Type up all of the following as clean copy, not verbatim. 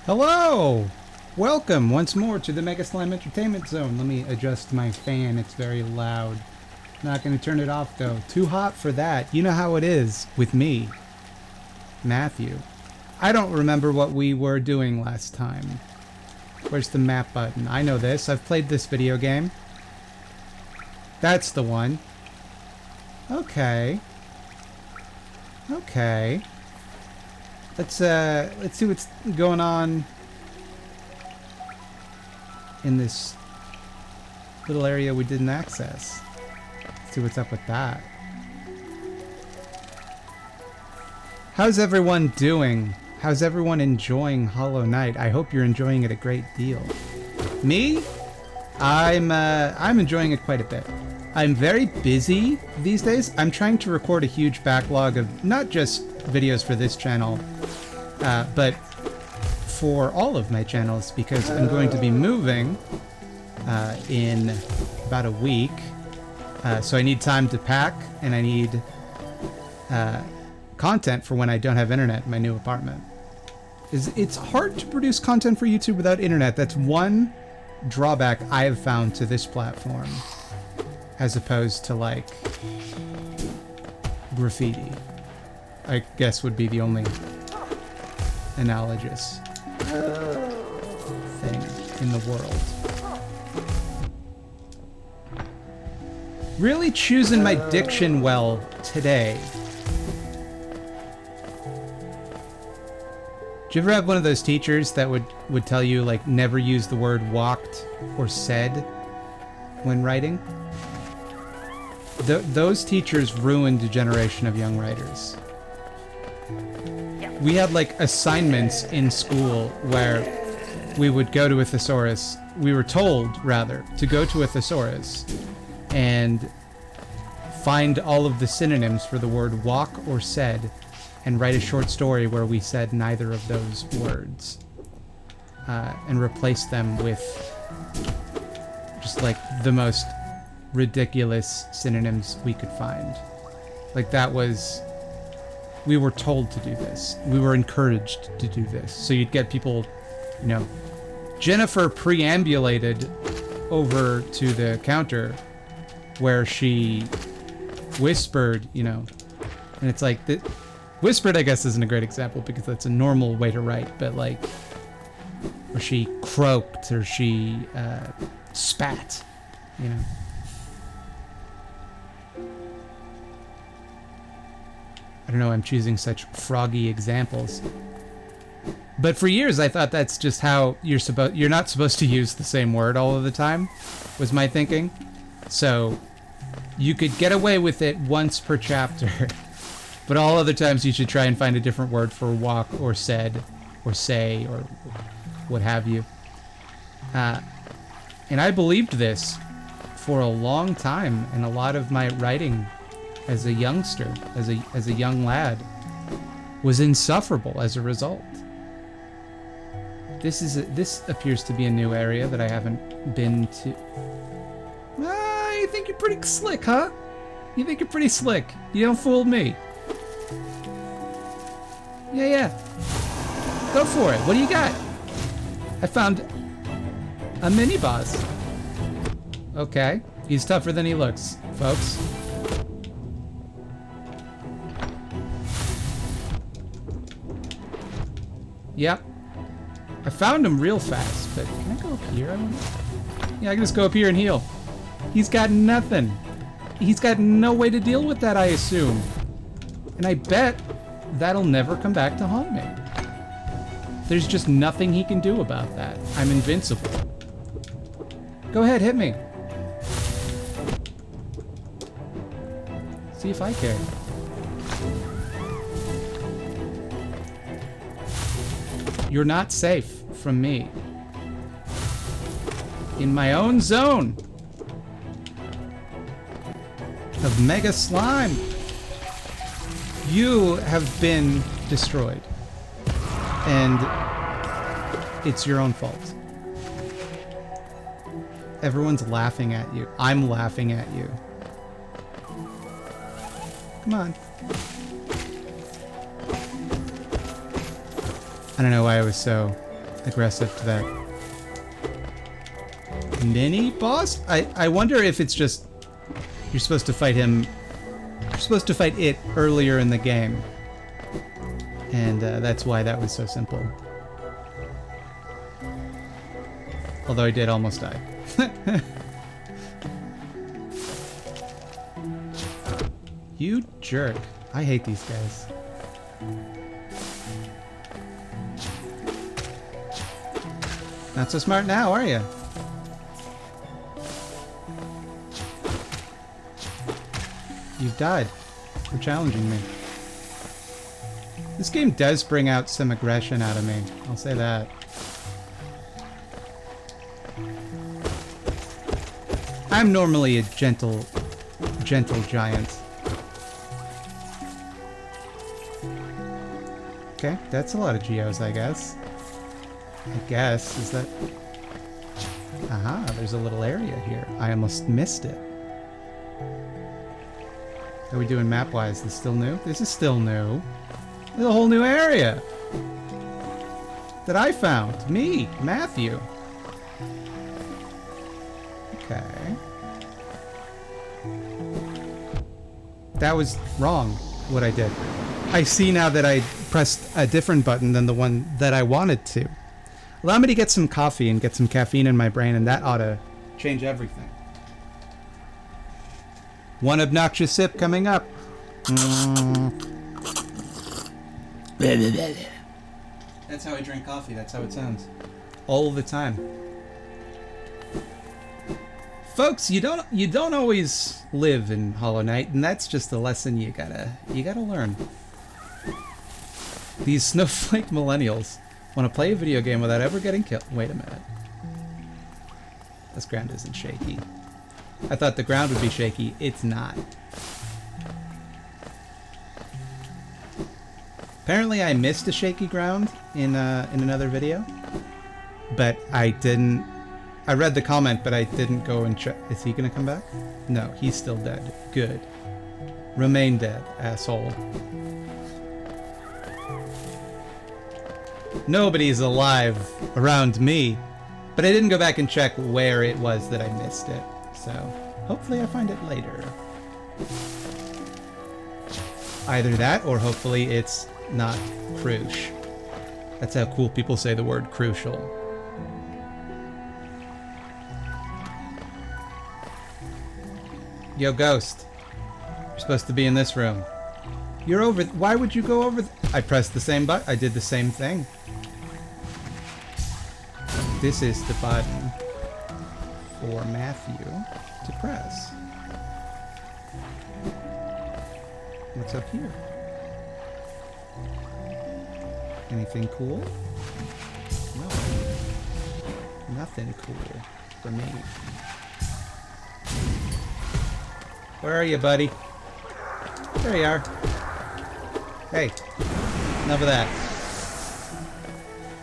Hello! Welcome once more to the Mega Slime Entertainment Zone. Let me adjust my fan, it's very loud. Not gonna turn it off though. Too hot for that. You know how it is with me, Matthew. I don't remember what we were doing last time. Where's the map button? I know this. I've played this video game. That's the one. Okay. Okay. Let's see what's going on in this little area we didn't access. Let's see what's up with that. How's everyone doing? How's everyone enjoying Hollow Knight? I hope you're enjoying it a great deal. Me? I'm enjoying it quite a bit. I'm very busy these days. I'm trying to record a huge backlog of not just videos for this channel, but for all of my channels, because I'm going to be moving in about a week. So I need time to pack, and I need content for when I don't have internet in my new apartment. It's hard to produce content for YouTube without internet. That's one drawback I have found to this platform, as opposed to like graffiti, I guess would be the only analogous thing in the world. Really choosing my diction well today. Do you ever have one of those teachers that would tell you, like, never use the word walked or said when writing? Those teachers ruined a generation of young writers. We had, like, assignments in school where we would go to a thesaurus. We were told, rather, to go to a thesaurus and find all of the synonyms for the word walk or said, and write a short story where we said neither of those words, and replace them with just like the most ridiculous synonyms we could find. Like, that was, we were told to do this. We were encouraged to do this. So you'd get people, you know, Jennifer preambulated over to the counter where she whispered, you know, and it's like, whispered, I guess, isn't a great example because that's a normal way to write, but like, or she croaked, or she spat, you know. I don't know, I'm choosing such froggy examples. But for years I thought that's just how you're not supposed to use the same word all of the time, was my thinking. So you could get away with it once per chapter. But all other times you should try and find a different word for walk or said or say or what have you. And I believed this for a long time, and a lot of my writing as a youngster, as a young lad, was insufferable as a result. This appears to be a new area that I haven't been to. I think you're pretty slick, huh? You think you're pretty slick. You don't fool me. Yeah. Go for it. What do you got? I found a mini boss. Okay. He's tougher than he looks, folks. Yep. I found him real fast, but can I go up here? Yeah, I can just go up here and heal. He's got nothing. He's got no way to deal with that, I assume. And I bet that'll never come back to haunt me. There's just nothing he can do about that. I'm invincible. Go ahead, hit me. See if I care. You're not safe from me. In my own zone of Mega Slime. You have been destroyed, and it's your own fault. Everyone's laughing at you. I'm laughing at you. Come on. I don't know why I was so aggressive to that mini boss. I wonder if it's just you're supposed to fight him. You're supposed to fight it earlier in the game, and that's why that was so simple. Although I did almost die. You jerk. I hate these guys. Not so smart now, are you? You've died for challenging me. This game does bring out some aggression out of me. I'll say that. I'm normally a gentle giant. Okay, that's a lot of geos, I guess. Is that... Aha, there's a little area here. I almost missed it. How are we doing map-wise? This still new? This is still new. There's a whole new area that I found. Me, Matthew. Okay. That was wrong, what I did. I see now that I pressed a different button than the one that I wanted to. Allow me to get some coffee and get some caffeine in my brain, and that ought to change everything. One obnoxious sip coming up. That's how I drink coffee. That's how it sounds. All the time. Folks, you don't always live in Hollow Knight, and that's just a lesson you gotta learn. These snowflake millennials want to play a video game without ever getting killed. Wait a minute. This ground isn't shaky. I thought the ground would be shaky. It's not. Apparently I missed a shaky ground in another video, but I didn't. I read the comment, but I didn't go and check. Is he gonna come back? No, he's still dead. Good. Remain dead, asshole. Nobody's alive around me, but I didn't go back and check where it was that I missed it. So hopefully I find it later. Either that, or hopefully it's not crucial. That's how cool people say the word crucial. Yo, Ghost. You're supposed to be in this room. You're over... Why would you go over... I pressed the same button. I did the same thing. This is the button for Matthew to press. What's up here? Anything cool? No. Nothing cool for me. Where are you, buddy? There you are. Hey, enough of that.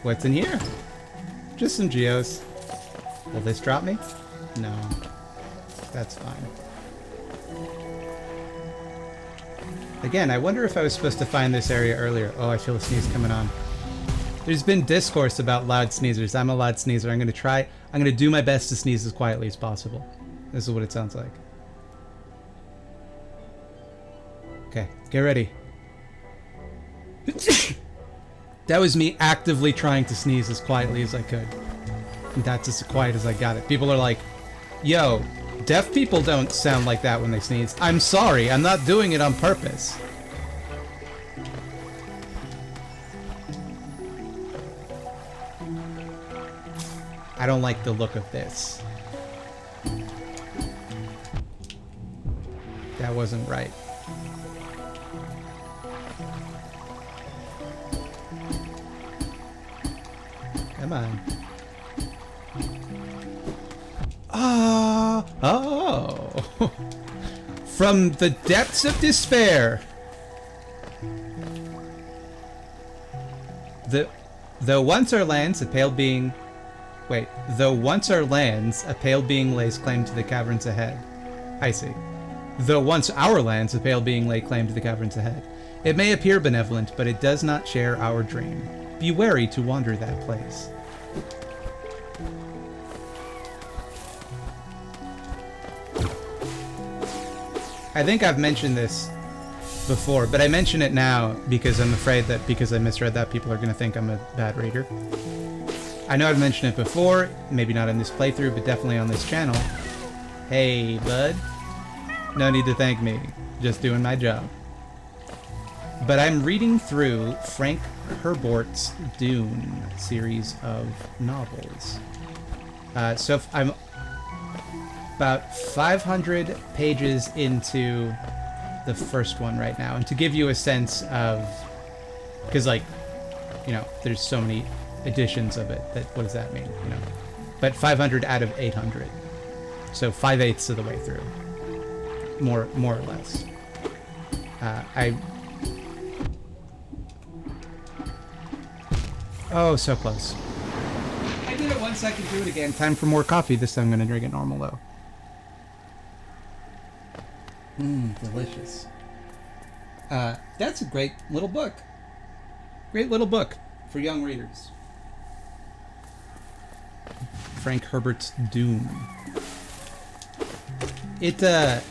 What's in here? Just some geos. Will this drop me? No. That's fine. Again, I wonder if I was supposed to find this area earlier. Oh, I feel a sneeze coming on. There's been discourse about loud sneezers. I'm a loud sneezer. I'm gonna do my best to sneeze as quietly as possible. This is what it sounds like. Okay, get ready. That was me actively trying to sneeze as quietly as I could. And that's as quiet as I got it. People are like, yo, deaf people don't sound like that when they sneeze. I'm sorry, I'm not doing it on purpose. I don't like the look of this. That wasn't right. Come on. Oh. From the depths of despair. Though once our lands, a pale being... Wait. Though once our lands, a pale being lays claim to the caverns ahead. I see. Though once our lands, a pale being lay claim to the caverns ahead. It may appear benevolent, but it does not share our dream. Be wary to wander that place. I think I've mentioned this before, but I mention it now because I'm afraid that because I misread that, people are going to think I'm a bad reader. I know I've mentioned it before, maybe not in this playthrough, but definitely on this channel. Hey, bud. No need to thank me. Just doing my job. But I'm reading through Frank Herbert's Dune series of novels. So I'm about 500 pages into the first one right now. And to give you a sense of... Because, like, you know, there's so many editions of it that... What does that mean, you know? But 500 out of 800. So 5/8 of the way through. More or less. Oh, so close. I did it once, I can do it again. Time for more coffee. This time I'm going to drink it normal, though. Delicious. That's a great little book. Great little book for young readers. Frank Herbert's Dune. This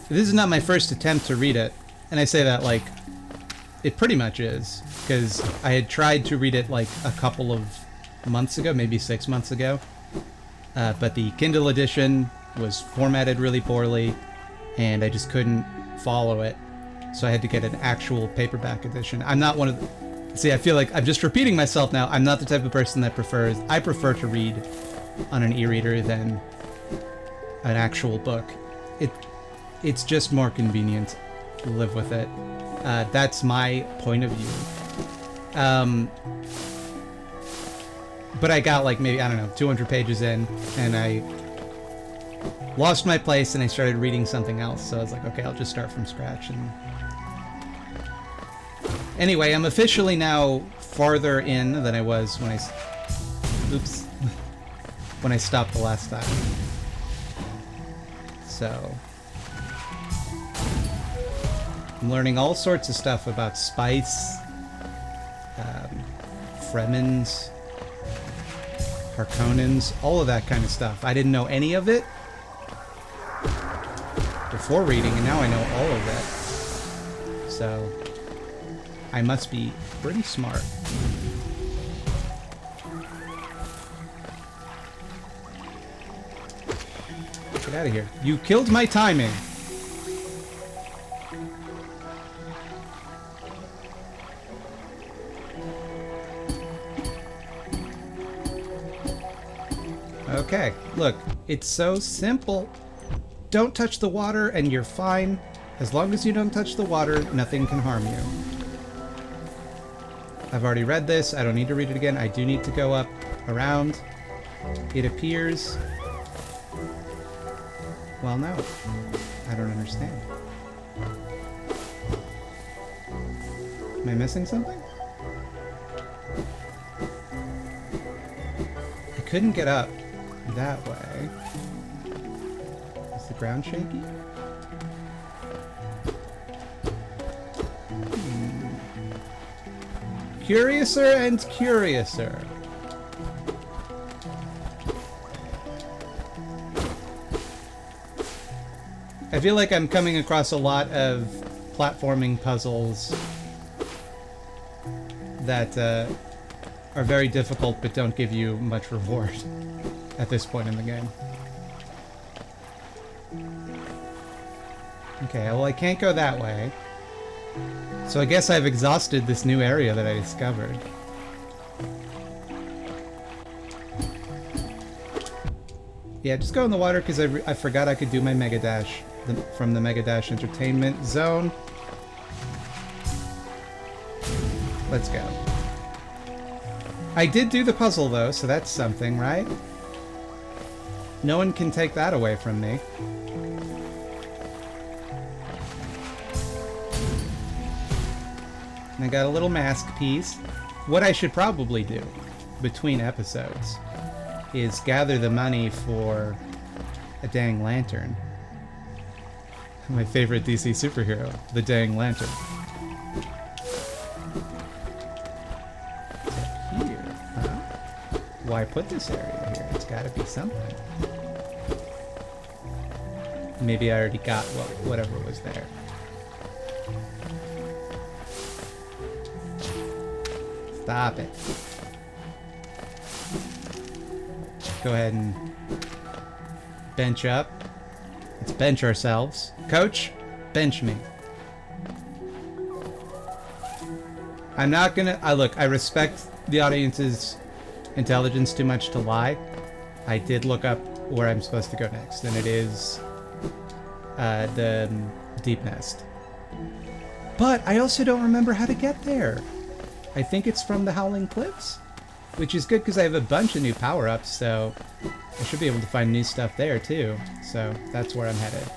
is not my first attempt to read it, and I say that like it pretty much is, because I had tried to read it like a couple of months ago, maybe 6 months ago, but the Kindle edition was formatted really poorly, and I just couldn't follow it, so I had to get an actual paperback edition. I'm not one of the... See, I feel like I'm just repeating myself now. I'm not the type of person that prefers... I prefer to read on an e-reader than an actual book. It's just more convenient to live with it. That's my point of view. But I got like maybe, I don't know, 200 pages in, and I lost my place and I started reading something else. So I was like, okay, I'll just start from scratch. And anyway, I'm officially now farther in than I was when oops, when I stopped the last time. So I'm learning all sorts of stuff about spice, Fremens, Harkonnens, all of that kind of stuff. I didn't know any of it before reading, and now I know all of it. So I must be pretty smart. Get out of here. You killed my timing. Okay, look, it's so simple. Don't touch the water and you're fine. As long as you don't touch the water, nothing can harm you. I've already read this. I don't need to read it again. I do need to go up around. It appears... Well, no. I don't understand. Am I missing something? I couldn't get up that way. Is the ground shaky? Curiouser and curiouser. I feel like I'm coming across a lot of platforming puzzles that are very difficult but don't give you much reward at this point in the game. Okay, well I can't go that way. So I guess I've exhausted this new area that I discovered. Yeah, just go in the water because I forgot I could do my Mega Dash from the Mega Dash Entertainment Zone. Let's go. I did do the puzzle though, so that's something, right? No one can take that away from me. And I got a little mask piece. What I should probably do between episodes is gather the money for a dang lantern. My favorite DC superhero, the dang lantern. Here, huh? why put this area here? It's gotta be something. Maybe I already got whatever was there. Stop it. Go ahead and bench up. Let's bench ourselves. Coach, bench me. I'm not gonna... look, I respect the audience's intelligence too much to lie. I did look up where I'm supposed to go next, and it is the Deepnest. But I also don't remember how to get there. I think it's from the Howling Cliffs, which is good because I have a bunch of new power-ups, so I should be able to find new stuff there too. So that's where I'm headed.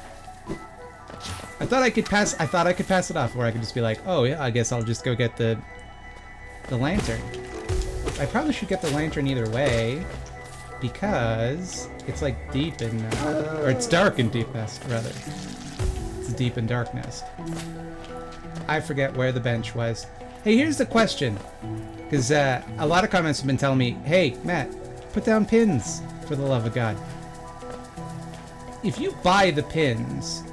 I thought I could pass it off, where I could just be like, oh yeah, I guess I'll just go get the lantern. I probably should get the lantern either way, because it's like deep in, or it's dark in Deepnest, rather. It's deep in Darknest. I forget where the bench was. Hey, here's the question, because a lot of comments have been telling me, hey, Matt, put down pins, for the love of God. If you buy the pins,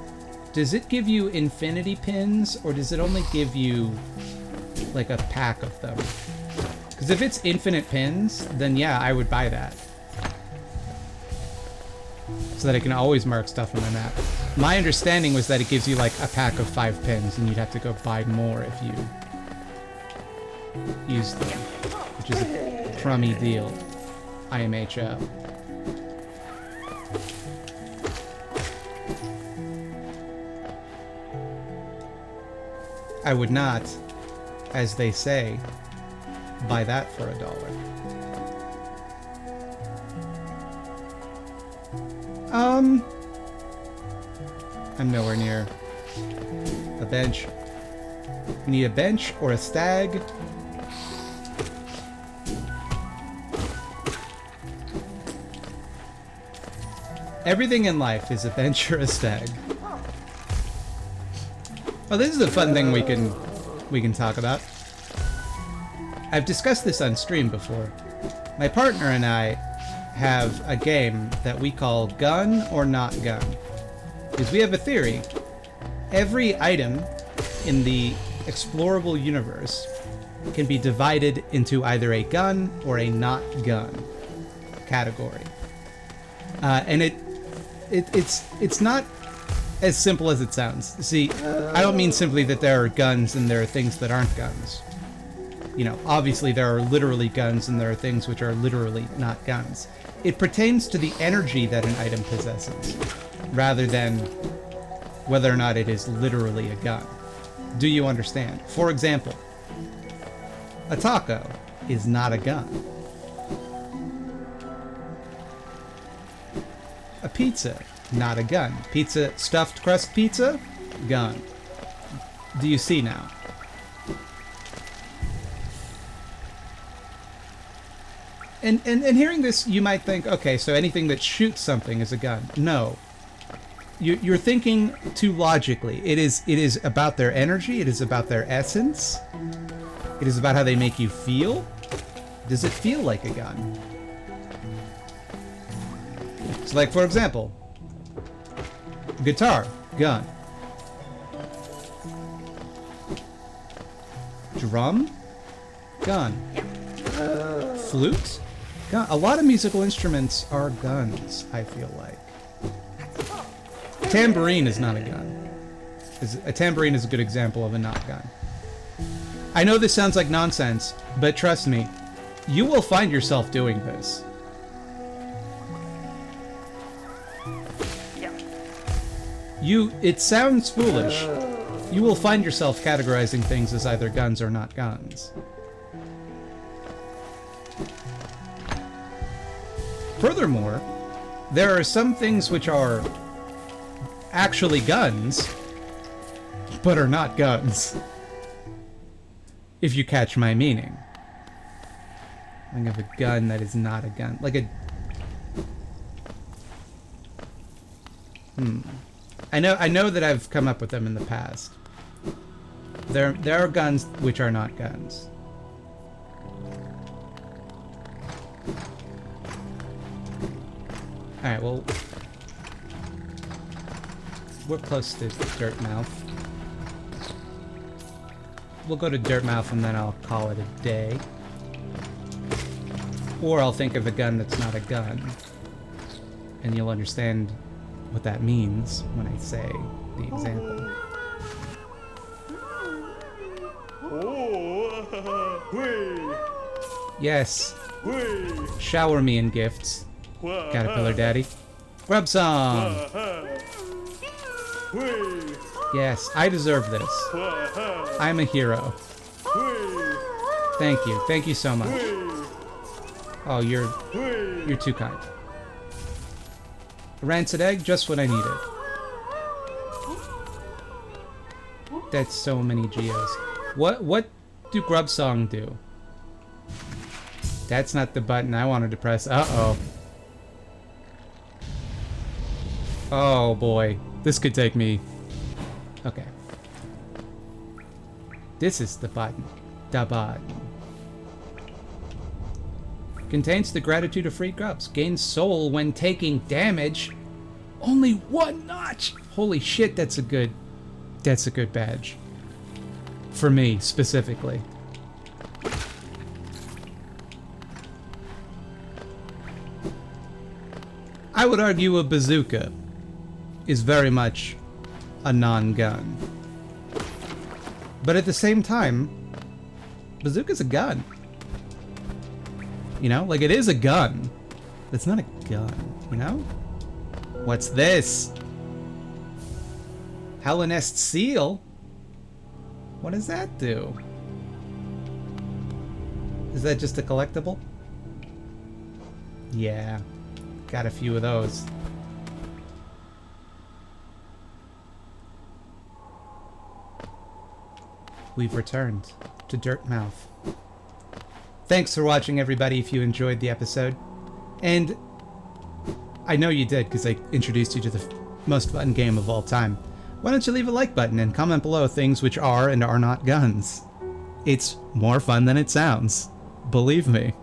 does it give you infinity pins, or does it only give you, like, a pack of them? Because if it's infinite pins, then yeah, I would buy that. So that I can always mark stuff on my map. My understanding was that it gives you, like, a pack of 5 pins, and you'd have to go buy more if you use them, which is a crummy deal. IMHO. I would not, as they say, buy that for $1. I'm nowhere near a bench. We need a bench or a stag. Everything in life is a bench or a stag. Oh, this is a fun thing we can talk about. I've discussed this on stream before. My partner and I have a game that we call Gun or Not Gun. Because we have a theory. Every item in the explorable universe can be divided into either a gun or a not gun category. And it's not as simple as it sounds. See, I don't mean simply that there are guns and there are things that aren't guns. You know, obviously there are literally guns and there are things which are literally not guns. It pertains to the energy that an item possesses, rather than whether or not it is literally a gun. Do you understand? For example, a taco is not a gun. A pizza, not a gun. Pizza, stuffed crust pizza, gun. Do you see now? And hearing this, you might think, okay, so anything that shoots something is a gun. No. You're thinking too logically. It is about their energy. It is about their essence. It is about how they make you feel. Does it feel like a gun? So, like, for example, guitar, gun. Drum, gun. Flute, gun. A lot of musical instruments are guns, I feel like. Tambourine is not a gun. A tambourine is a good example of a not gun. I know this sounds like nonsense, but trust me, you will find yourself doing this. It sounds foolish. You will find yourself categorizing things as either guns or not guns. Furthermore, there are some things which are actually guns, but are not guns. If you catch my meaning. Think of a gun that is not a gun. Like a... I know that I've come up with them in the past. There are guns which are not guns. Alright, well... we're close to Dirtmouth. We'll go to Dirtmouth and then I'll call it a day. Or I'll think of a gun that's not a gun. And you'll understand what that means when I say the example. Yes. Shower me in gifts, Caterpillar Daddy. Grub song! Yes, I deserve this. I'm a hero. Thank you. Thank you so much. Oh, you're too kind. A rancid egg, just what I needed. That's so many geos. What do Grub Song do? That's not the button I wanted to press. Uh-oh. Oh boy. This could take me... Okay. This is the button. The button. Contains the gratitude of free grubs. Gains soul when taking damage. Only 1 notch! Holy shit, that's a good badge. For me, specifically. I would argue a bazooka is very much a non-gun. But at the same time, bazooka's a gun. You know? Like, it is a gun. It's not a gun, you know? What's this? Hellenest seal? What does that do? Is that just a collectible? Yeah. Got a few of those. We've returned to Dirtmouth. Thanks for watching, everybody, if you enjoyed the episode. And I know you did, because I introduced you to the most fun game of all time. Why don't you leave a like button and comment below things which are and are not guns? It's more fun than it sounds. Believe me.